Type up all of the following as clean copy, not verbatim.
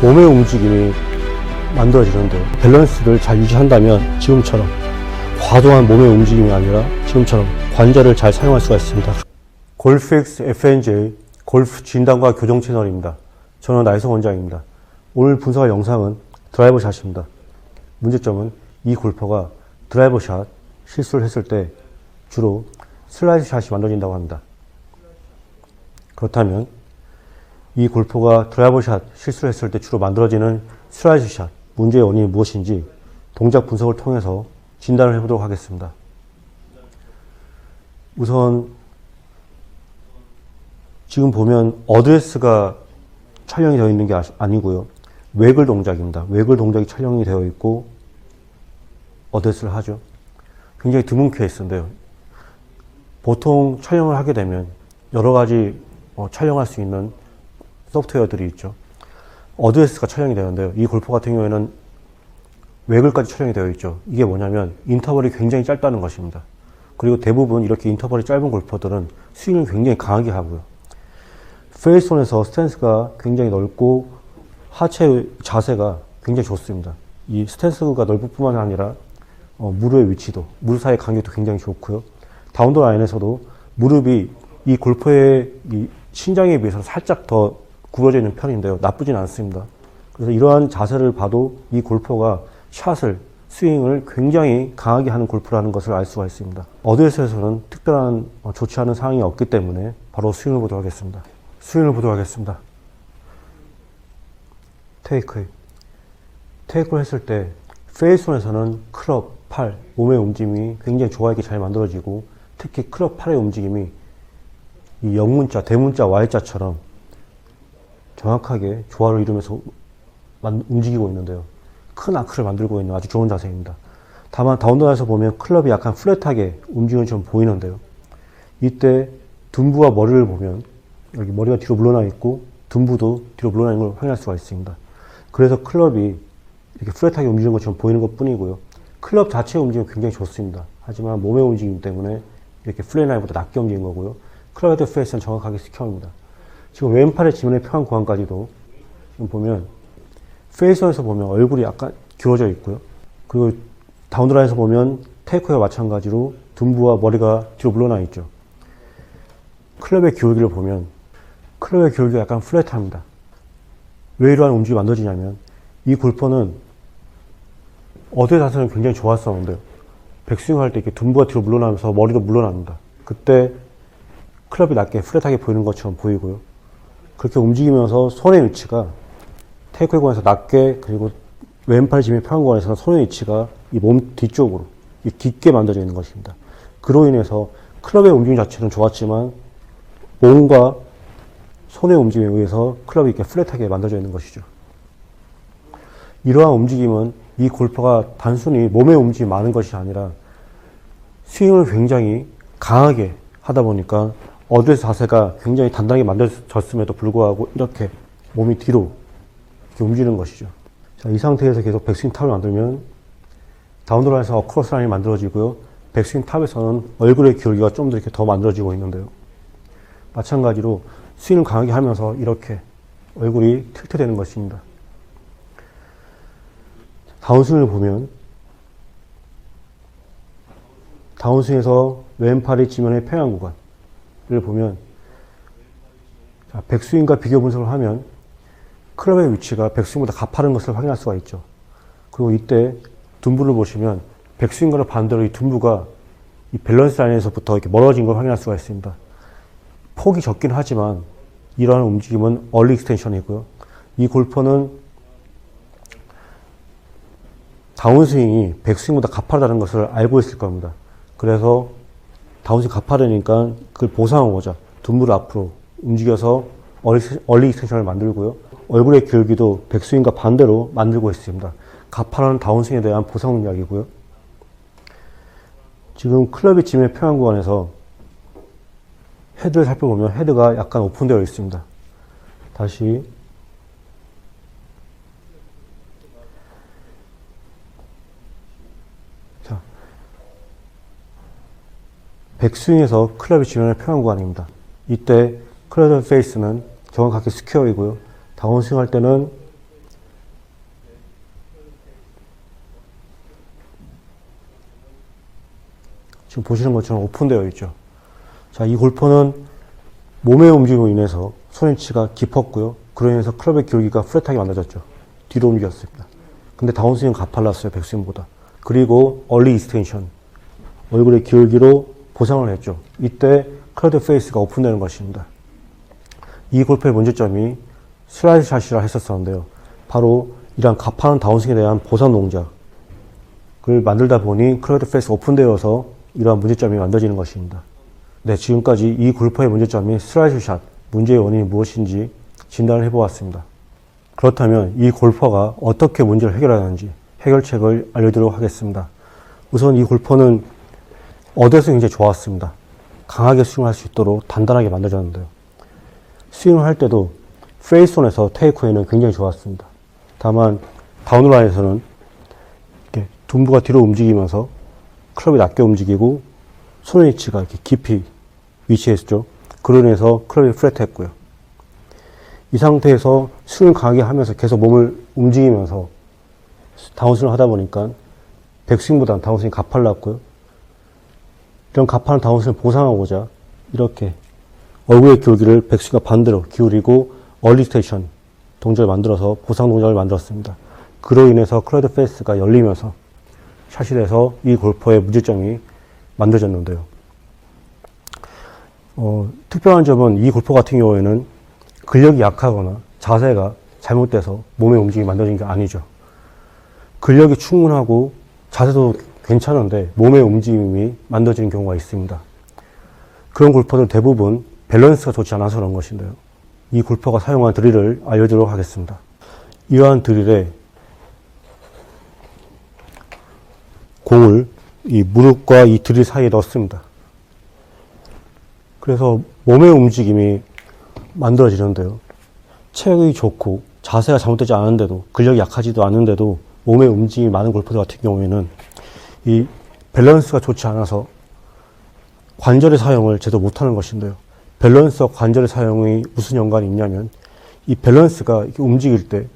몸의 움직임이 만들어지는데 밸런스를 잘 유지한다면 지금처럼 과도한 몸의 움직임이 아니라 지금처럼 관절을 잘 사용할 수가 있습니다. 골프X FNJ 골프 진단과 교정 채널입니다. 저는 나이성 원장입니다. 오늘 분석할 영상은 드라이버 샷입니다. 문제점은 이 골퍼가 드라이버 샷 실수를 했을 때 주로 슬라이스 샷이 만들어진다고 합니다. 그렇다면 이 골퍼가 드라이버 샷 실수를 했을 때 주로 만들어지는 슬라이스 샷 문제의 원인이 무엇인지 동작 분석을 통해서 진단을 해보도록 하겠습니다. 우선 지금 보면 어드레스가 촬영이 되어 있는 게 아니고요. 웨글 동작입니다. 웨글 동작이 촬영이 되어 있고 어드레스를 하죠. 굉장히 드문 케이스인데요. 보통 촬영을 하게 되면 여러 가지 촬영할 수 있는 소프트웨어들이 있죠. 어드레스가 촬영이 되는데요. 이 골프 같은 경우에는 웨글까지 촬영이 되어 있죠. 이게 뭐냐면 인터벌이 굉장히 짧다는 것입니다. 그리고 대부분 이렇게 인터벌이 짧은 골퍼들은 스윙을 굉장히 강하게 하고요. 페이스온에서 스탠스가 굉장히 넓고 하체 자세가 굉장히 좋습니다. 이 스탠스가 넓을 뿐만 아니라 무릎의 위치도, 무릎 사이의 간격도 굉장히 좋고요. 다운더 라인에서도 무릎이 이 골퍼의 이 신장에 비해서 살짝 더 구부러져 있는 편인데요. 나쁘진 않습니다. 그래서 이러한 자세를 봐도 이 골퍼가 샷을, 스윙을 굉장히 강하게 하는 골프라는 것을 알 수가 있습니다. 어드레스에서는 특별한 좋지 않은 사항이 없기 때문에 바로 스윙을 보도록 하겠습니다. 테이크를 했을 때 페이스온에서는 클럽, 팔, 몸의 움직임이 굉장히 조화있게 잘 만들어지고 특히 클럽 팔의 움직임이 이 영문자, 대문자, Y자처럼 정확하게 조화를 이루면서 움직이고 있는데요. 큰 아크를 만들고 있는 아주 좋은 자세입니다. 다만 다운더에서 보면 클럽이 약간 플랫하게 움직이는 좀 보이는데요. 이때 둔부와 머리를 보면 여기 머리가 뒤로 물러나 있고 둔부도 뒤로 물러나 있는 걸 확인할 수가 있습니다. 그래서 클럽이 이렇게 플랫하게 움직이는 것처럼 보이는 것 뿐이고요. 클럽 자체의 움직임은 굉장히 좋습니다. 하지만 몸의 움직임 때문에 이렇게 플랫라인보다 낮게 움직이는 거고요. 클럽 헤드 페이스는 정확하게 스퀘어입니다. 지금 왼팔의 지면의 평행 구간까지도 지금 보면 페이스온에서 보면 얼굴이 약간 기울어져 있고요. 그리고 다운드라인에서 보면 테이크와 마찬가지로 둔부와 머리가 뒤로 물러나 있죠. 클럽의 기울기를 보면 클럽의 기울기가 약간 플랫합니다. 왜 이러한 움직임이 만들어지냐면 이 골퍼는 어드레스 자세는 굉장히 좋았었는데요. 백스윙 할 때 이렇게 둔부가 뒤로 물러나면서 머리도 물러납니다. 그때 클럽이 낮게 플랫하게 보이는 것처럼 보이고요. 그렇게 움직이면서 손의 위치가 테이크의 구간에서 낮게 그리고 왼팔 지면 평행 구간에서 손의 위치가 이 몸 뒤쪽으로 깊게 만들어져 있는 것입니다. 그로 인해서 클럽의 움직임 자체는 좋았지만 몸과 손의 움직임에 의해서 클럽이 이렇게 플랫하게 만들어져 있는 것이죠. 이러한 움직임은 이 골퍼가 단순히 몸의 움직임이 많은 것이 아니라 스윙을 굉장히 강하게 하다 보니까 어드레스 자세가 굉장히 단단하게 만들어졌음에도 불구하고 이렇게 몸이 뒤로 이렇게 움직이는 것이죠. 자, 이 상태에서 계속 백스윙 탑을 만들면 다운드라인에서 어크로스 라인이 만들어지고요. 백스윙 탑에서는 얼굴의 기울기가 좀 더 이렇게 더 만들어지고 있는데요. 마찬가지로 스윙을 강하게 하면서 이렇게 얼굴이 틸트되는 것입니다. 다운스윙을 보면 다운스윙에서 왼팔이 지면의 평행 구간을 보면 자, 백스윙과 비교 분석을 하면 클럽의 위치가 백스윙보다 가파른 것을 확인할 수가 있죠. 그리고 이때 둔부를 보시면 백스윙과는 반대로 이 둔부가 이 밸런스 라인에서부터 이렇게 멀어진 걸 확인할 수가 있습니다. 폭이 적긴 하지만 이러한 움직임은 얼리 익스텐션이고요. 이 골퍼는 다운스윙이 백스윙보다 가파르다는 것을 알고 있을 겁니다. 그래서 다운스윙 가파르니까 그걸 보상하고자 둔부를 앞으로 움직여서 얼리 익스텐션을 만들고요. 얼굴의 기울기도 백스윙과 반대로 만들고 있습니다. 가파른 다운스윙에 대한 보상 능력이고요. 지금 클럽이 지면의 평행 구간에서 헤드를 살펴보면 헤드가 약간 오픈되어 있습니다. 다시 자, 백스윙에서 클럽이 지면의 평행 구간입니다. 이때 클럽 페이스는 정확하게 스퀘어이고요. 다운스윙 할 때는 지금 보시는 것처럼 오픈되어 있죠. 자, 이 골퍼는 몸의 움직임으로 인해서 손위치가 깊었고요. 그로 인해서 클럽의 기울기가 플랫하게 만들어졌죠. 뒤로 움직였습니다. 근데 다운스윙은 가팔랐어요. 백스윙보다. 그리고 얼리 익스텐션, 얼굴의 기울기로 보상을 했죠. 이때 클럽 페이스가 오픈되는 것입니다. 이 골프의 문제점이 슬라이드 샷이라 했었었는데요. 바로 이러한 가파른 다운스윙에 대한 보상 동작을 만들다 보니 클럽 페이스가 오픈되어서 이러한 문제점이 만들어지는 것입니다. 네, 지금까지 이 골퍼의 문제점이 슬라이드 샷, 문제의 원인이 무엇인지 진단을 해보았습니다. 그렇다면 이 골퍼가 어떻게 문제를 해결하는지 해결책을 알려드리도록 하겠습니다. 우선 이 골퍼는 어드레스가 굉장히 좋았습니다. 강하게 스윙할 수 있도록 단단하게 만들어졌는데요. 스윙을 할 때도 페이스온에서 테이크 후에는 굉장히 좋았습니다. 다만 다운라인에서는 이렇게 둔부가 뒤로 움직이면서 클럽이 낮게 움직이고 손 위치가 이렇게 깊이 위치했죠. 그로 인해서 클럽이 플랫했고요. 이 상태에서 스윙을 강하게 하면서 계속 몸을 움직이면서 다운스윙을 하다 보니까 백스윙보다는 다운스윙이 가팔랐고요. 이런 가파른 다운스윙을 보상하고자 이렇게 얼굴의 기울기를 백스윙과 반대로 기울이고 얼리 스테이션 동작을 만들어서 보상 동작을 만들었습니다. 그로 인해서 클럽 페이스가 열리면서 샷이 돼서 이 골퍼의 문제점이 만들어졌는데요. 특별한 점은 이 골퍼 같은 경우에는 근력이 약하거나 자세가 잘못돼서 몸의 움직임이 만들어진 게 아니죠. 근력이 충분하고 자세도 괜찮은데 몸의 움직임이 만들어지는 경우가 있습니다. 그런 골퍼들 대부분 밸런스가 좋지 않아서 그런 것인데요. 이 골퍼가 사용한 드릴을 알려드리도록 하겠습니다. 이러한 드릴에 공을 이 무릎과 이 드릴 사이에 넣습니다. 그래서 몸의 움직임이 만들어지는데요. 체력이 좋고 자세가 잘못되지 않은데도 근력이 약하지도 않은데도 몸의 움직임이 많은 골퍼들 같은 경우에는 이 밸런스가 좋지 않아서 관절의 사용을 제대로 못하는 것인데요. 밸런스와 관절의 사용이 무슨 연관이 있냐면 이 밸런스가 이렇게 움직일 때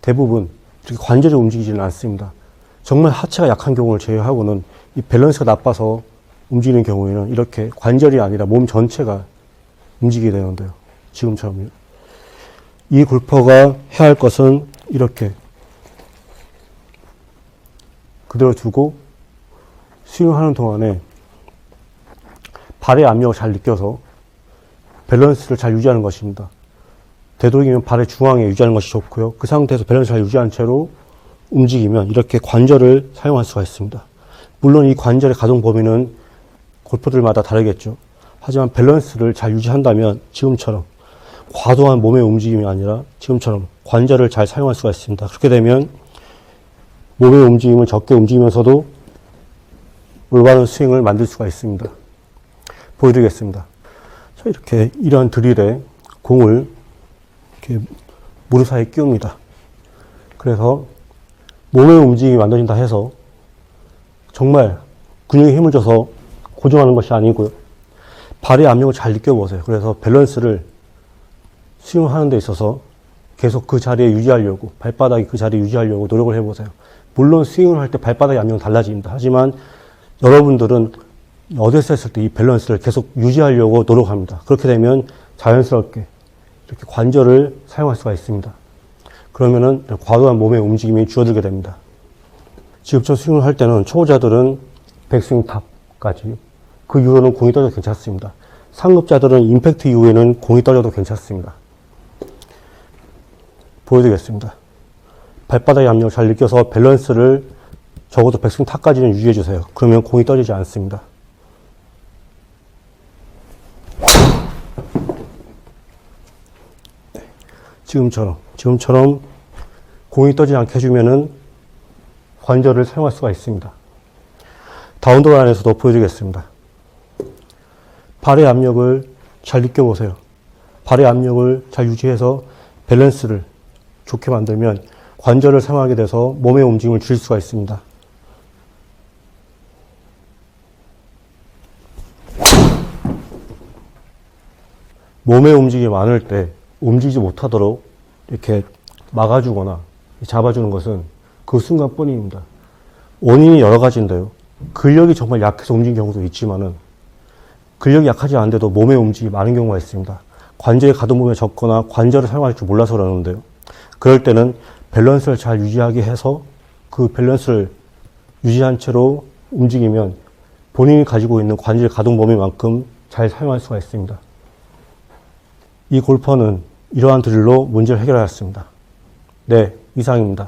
대부분 이렇게 관절이 움직이지는 않습니다. 정말 하체가 약한 경우를 제외하고는 이 밸런스가 나빠서 움직이는 경우에는 이렇게 관절이 아니라 몸 전체가 움직이게 되는데요. 지금처럼요. 이 골퍼가 해야 할 것은 이렇게 그대로 두고 스윙하는 동안에 발의 압력을 잘 느껴서 밸런스를 잘 유지하는 것입니다. 되도록이면 발의 중앙에 유지하는 것이 좋고요. 그 상태에서 밸런스를 잘 유지한 채로 움직이면 이렇게 관절을 사용할 수가 있습니다. 물론 이 관절의 가동 범위는 골퍼들마다 다르겠죠. 하지만 밸런스를 잘 유지한다면 지금처럼 과도한 몸의 움직임이 아니라 지금처럼 관절을 잘 사용할 수가 있습니다. 그렇게 되면 몸의 움직임을 적게 움직이면서도 올바른 스윙을 만들 수가 있습니다. 보여드리겠습니다. 자, 이렇게 이런 드릴에 공을 이렇게 무릎 사이에 끼웁니다. 그래서 몸의 움직임이 만들어진다 해서 정말 근육에 힘을 줘서 고정하는 것이 아니고요. 발의 압력을 잘 느껴보세요. 그래서 밸런스를 스윙을 하는 데 있어서 계속 그 자리에 유지하려고, 발바닥이 그 자리에 유지하려고 노력을 해보세요. 물론 스윙을 할 때 발바닥의 압력은 달라집니다. 하지만 여러분들은 어드레스 했을 때 이 밸런스를 계속 유지하려고 노력합니다. 그렇게 되면 자연스럽게 이렇게 관절을 사용할 수가 있습니다. 그러면은 과도한 몸의 움직임이 줄어들게 됩니다. 지금처럼 스윙을 할 때는 초보자들은 백스윙 탑까지, 그 이후로는 공이 떨어져도 괜찮습니다. 상급자들은 임팩트 이후에는 공이 떨어져도 괜찮습니다. 보여드리겠습니다. 발바닥의 압력을 잘 느껴서 밸런스를 적어도 백스윙 탑까지는 유지해주세요. 그러면 공이 떨어지지 않습니다. 지금처럼 공이 떠지지 않게 해주면은 관절을 사용할 수가 있습니다. 다운드 안에서도 보여드리겠습니다. 발의 압력을 잘 느껴보세요. 발의 압력을 잘 유지해서 밸런스를 좋게 만들면 관절을 사용하게 돼서 몸의 움직임을 줄일 수가 있습니다. 몸의 움직임이 많을 때 움직이지 못하도록 이렇게 막아주거나 잡아주는 것은 그 순간뿐입니다. 원인이 여러 가지인데요. 근력이 정말 약해서 움직이는 경우도 있지만은 근력이 약하지 않은데도 몸의 움직임이 많은 경우가 있습니다. 관절의 가동범위가 적거나 관절을 사용할 줄 몰라서 그러는데요. 그럴 때는 밸런스를 잘 유지하게 해서 그 밸런스를 유지한 채로 움직이면 본인이 가지고 있는 관절 가동 범위만큼 잘 사용할 수가 있습니다. 이 골퍼는 이러한 드릴로 문제를 해결하였습니다. 네, 이상입니다.